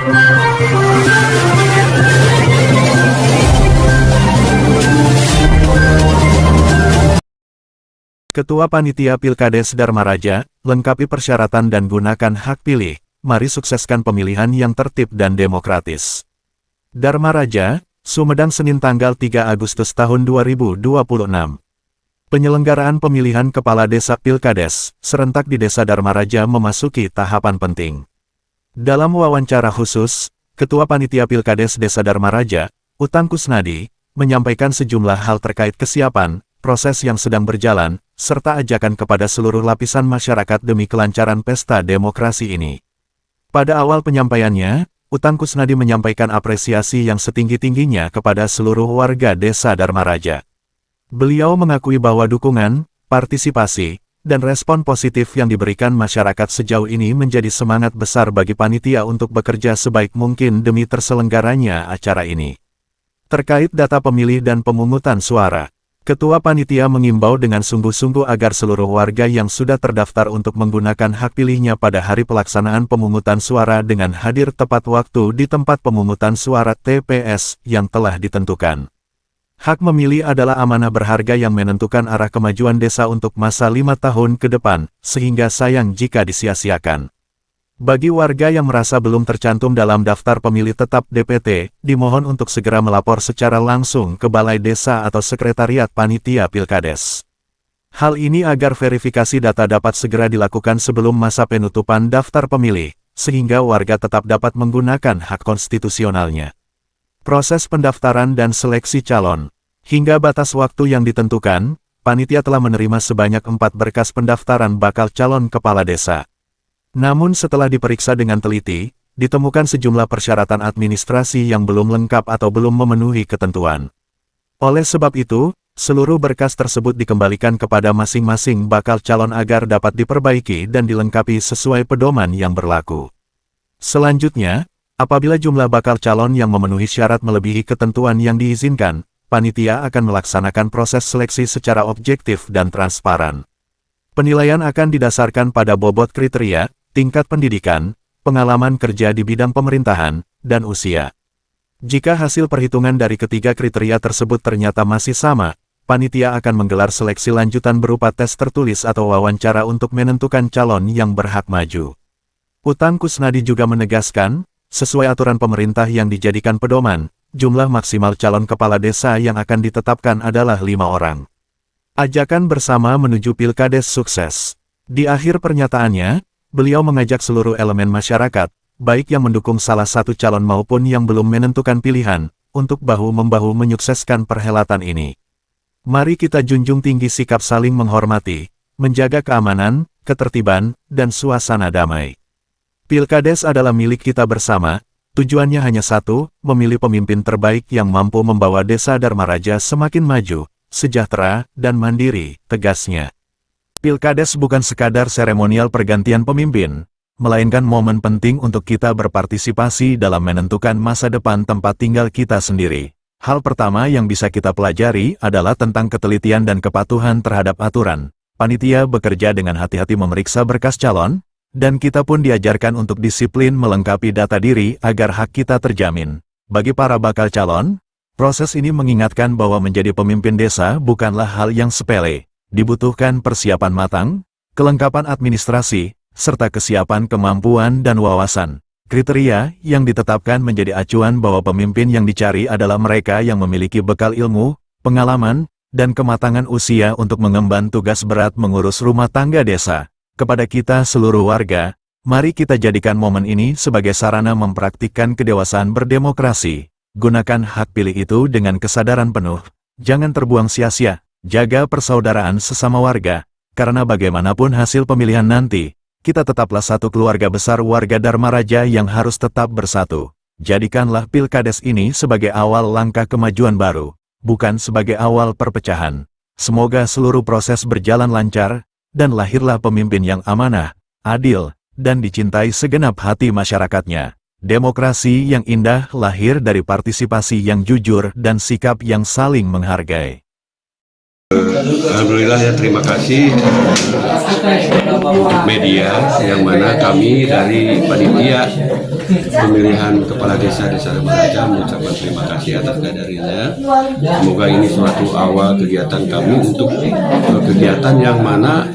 Ketua Panitia Pilkades Dharma Raja, lengkapi persyaratan dan gunakan hak pilih. Mari sukseskan pemilihan yang tertib dan demokratis. Dharma Raja, Sumedang, Senin tanggal 3 Agustus tahun 2026. Penyelenggaraan pemilihan Kepala Desa Pilkades serentak di Desa Dharma Raja memasuki tahapan penting. Dalam wawancara khusus, Ketua Panitia Pilkades Desa Dharma Raja, Utang Kusnadi, menyampaikan sejumlah hal terkait kesiapan, proses yang sedang berjalan, serta ajakan kepada seluruh lapisan masyarakat demi kelancaran pesta demokrasi ini. Pada awal penyampaiannya, Utang Kusnadi menyampaikan apresiasi yang setinggi-tingginya kepada seluruh warga Desa Dharma Raja. Beliau mengakui bahwa dukungan, partisipasi, dan respon positif yang diberikan masyarakat sejauh ini menjadi semangat besar bagi panitia untuk bekerja sebaik mungkin demi terselenggaranya acara ini. Terkait data pemilih dan pemungutan suara, Ketua Panitia mengimbau dengan sungguh-sungguh agar seluruh warga yang sudah terdaftar untuk menggunakan hak pilihnya pada hari pelaksanaan pemungutan suara dengan hadir tepat waktu di tempat pemungutan suara TPS yang telah ditentukan. Hak memilih adalah amanah berharga yang menentukan arah kemajuan desa untuk masa 5 tahun ke depan, sehingga sayang jika disia-siakan. Bagi warga yang merasa belum tercantum dalam daftar pemilih tetap DPT, dimohon untuk segera melapor secara langsung ke Balai Desa atau Sekretariat Panitia Pilkades. Hal ini agar verifikasi data dapat segera dilakukan sebelum masa penutupan daftar pemilih, sehingga warga tetap dapat menggunakan hak konstitusionalnya. Proses pendaftaran dan seleksi calon. Hingga batas waktu yang ditentukan, panitia telah menerima sebanyak 4 berkas pendaftaran bakal calon kepala desa. Namun setelah diperiksa dengan teliti, ditemukan sejumlah persyaratan administrasi yang belum lengkap atau belum memenuhi ketentuan. Oleh sebab itu, seluruh berkas tersebut dikembalikan kepada masing-masing bakal calon agar dapat diperbaiki dan dilengkapi sesuai pedoman yang berlaku. Selanjutnya, apabila jumlah bakal calon yang memenuhi syarat melebihi ketentuan yang diizinkan, panitia akan melaksanakan proses seleksi secara objektif dan transparan. Penilaian akan didasarkan pada bobot kriteria, tingkat pendidikan, pengalaman kerja di bidang pemerintahan, dan usia. Jika hasil perhitungan dari ketiga kriteria tersebut ternyata masih sama, panitia akan menggelar seleksi lanjutan berupa tes tertulis atau wawancara untuk menentukan calon yang berhak maju. Utang Kusnadi juga menegaskan, sesuai aturan pemerintah yang dijadikan pedoman, jumlah maksimal calon kepala desa yang akan ditetapkan adalah 5 orang. Ajakan bersama menuju Pilkades sukses. Di akhir pernyataannya, beliau mengajak seluruh elemen masyarakat, baik yang mendukung salah satu calon maupun yang belum menentukan pilihan, untuk bahu-membahu menyukseskan perhelatan ini. Mari kita junjung tinggi sikap saling menghormati, menjaga keamanan, ketertiban, dan suasana damai. Pilkades adalah milik kita bersama, tujuannya hanya satu, memilih pemimpin terbaik yang mampu membawa Desa Dharma Raja semakin maju, sejahtera, dan mandiri, tegasnya. Pilkades bukan sekadar seremonial pergantian pemimpin, melainkan momen penting untuk kita berpartisipasi dalam menentukan masa depan tempat tinggal kita sendiri. Hal pertama yang bisa kita pelajari adalah tentang ketelitian dan kepatuhan terhadap aturan. Panitia bekerja dengan hati-hati memeriksa berkas calon, dan kita pun diajarkan untuk disiplin melengkapi data diri agar hak kita terjamin. Bagi para bakal calon, proses ini mengingatkan bahwa menjadi pemimpin desa bukanlah hal yang sepele. Dibutuhkan persiapan matang, kelengkapan administrasi, serta kesiapan kemampuan dan wawasan. Kriteria yang ditetapkan menjadi acuan bahwa pemimpin yang dicari adalah mereka yang memiliki bekal ilmu, pengalaman, dan kematangan usia untuk mengemban tugas berat mengurus rumah tangga desa. Kepada kita seluruh warga, mari kita jadikan momen ini sebagai sarana mempraktikkan kedewasaan berdemokrasi. Gunakan hak pilih itu dengan kesadaran penuh. Jangan terbuang sia-sia. Jaga persaudaraan sesama warga, karena bagaimanapun hasil pemilihan nanti, kita tetaplah satu keluarga besar warga Dharma Raja yang harus tetap bersatu. Jadikanlah Pilkades ini sebagai awal langkah kemajuan baru, bukan sebagai awal perpecahan. Semoga seluruh proses berjalan lancar, dan lahirlah pemimpin yang amanah, adil, dan dicintai segenap hati masyarakatnya. Demokrasi yang indah lahir dari partisipasi yang jujur dan sikap yang saling menghargai. Alhamdulillah ya, terima kasih media yang mana kami dari panitia pemilihan kepala desa Darmaraja mengucapkan terima kasih atas kehadirannya. Semoga ini suatu awal kegiatan kami untuk kegiatan yang mana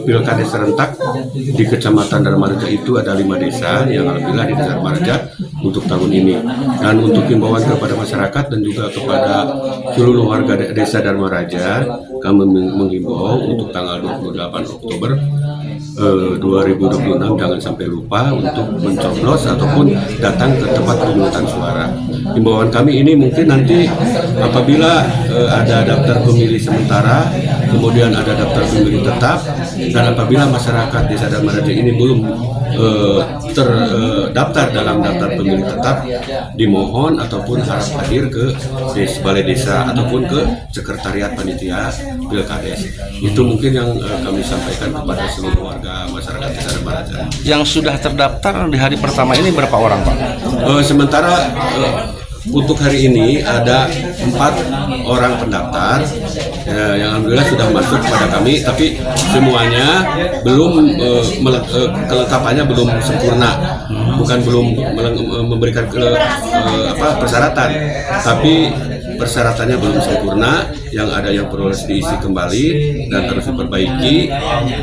pilkada serentak di Kecamatan Darmaraja itu ada 5 desa yang alhamdulillah di Darmaraja untuk tahun ini. Dan untuk himbauan kepada masyarakat dan juga kepada seluruh warga desa Darmaraja, kami menghimbau untuk tanggal 28 Oktober 2026 jangan sampai lupa untuk mencoblos ataupun datang ke tempat pemungutan suara. Himbauan kami ini mungkin nanti apabila ada daftar pemilih sementara, kemudian ada daftar pemilih tetap, dan apabila masyarakat desa Darmaraja ini belum terdaftar dalam daftar pemilih tetap, dimohon ataupun harap hadir ke balai desa ataupun ke sekretariat panitia pilkades. Itu mungkin yang kami sampaikan kepada seluruh warga masyarakat desa Darmaraja. Yang sudah terdaftar di hari pertama ini berapa orang, Pak? Sementara untuk hari ini ada 4 orang pendaftar yang alhamdulillah sudah masuk kepada kami, tapi semuanya belum kelengkapannya belum sempurna, bukan belum memberikan persyaratan, tapi persyaratannya belum sempurna, yang ada yang perlu diisi kembali dan harus diperbaiki,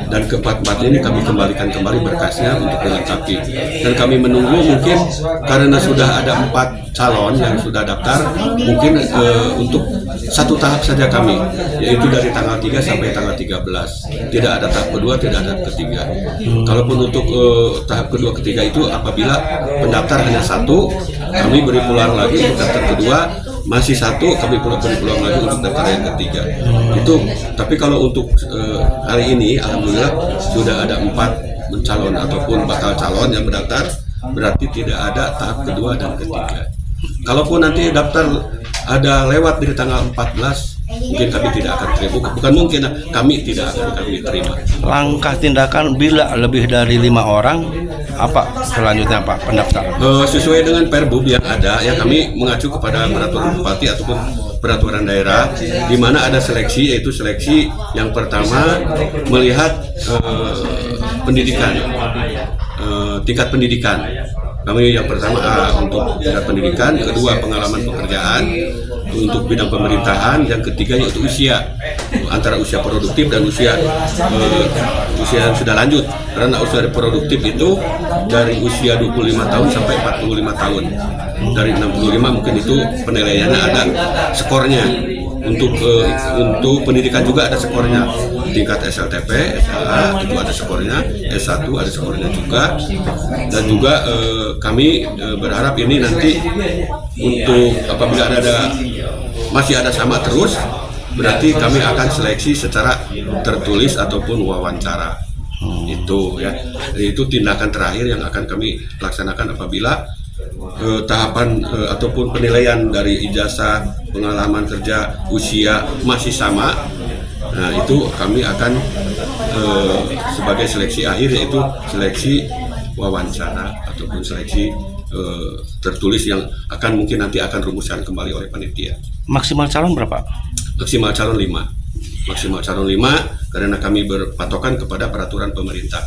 dan keempat-empatnya ini kami kembalikan kembali berkasnya untuk dilengkapi. Dan kami menunggu mungkin karena sudah ada 4 calon yang sudah daftar, mungkin untuk satu tahap saja kami, yaitu dari tanggal 3 sampai tanggal 13. Tidak ada tahap kedua, tidak ada ketiga. Kalaupun untuk tahap kedua ketiga itu apabila pendaftar hanya 1, kami beri peluang lagi untuk daftar kedua, masih 1 kami beri peluang lagi untuk daftar yang ketiga. Itu. Tapi kalau untuk hari ini alhamdulillah sudah ada 4 calon ataupun bakal calon yang mendaftar, berarti tidak ada tahap kedua dan ketiga. Kalaupun nanti daftar ada lewat dari tanggal 14, mungkin kami tidak akan terima. Bukan mungkin, kami tidak akan kami terima. Langkah tindakan bila lebih dari 5 orang, apa selanjutnya, Pak, pendaftar? Sesuai dengan Perbub yang ada, ya kami mengacu kepada peraturan bupati ataupun peraturan daerah, di mana ada seleksi, yaitu seleksi yang pertama melihat pendidikan, tingkat pendidikan. Kami yang pertama untuk tingkat pendidikan, kedua pengalaman pekerjaan, untuk bidang pemerintahan, yang ketiga yaitu usia, antara usia produktif dan usia yang sudah lanjut. Karena usia produktif itu dari usia 25 tahun sampai 45 tahun. Dari 65 mungkin itu penilaiannya ada skornya. Untuk pendidikan juga ada skornya, tingkat SLTP, SLA itu ada skornya, S1 ada skornya juga, dan juga kami berharap ini nanti untuk apabila masih ada sama terus, berarti kami akan seleksi secara tertulis ataupun wawancara. Itu ya, itu tindakan terakhir yang akan kami laksanakan apabila tahapan ataupun penilaian dari ijazah, pengalaman kerja, usia masih sama. Nah, itu kami akan sebagai seleksi akhir, yaitu seleksi wawancara ataupun seleksi tertulis yang akan mungkin nanti akan rumuskan kembali oleh panitia. Maksimal calon berapa? Maksimal calon 5. Maksimal calon 5 karena kami berpatokan kepada peraturan pemerintah.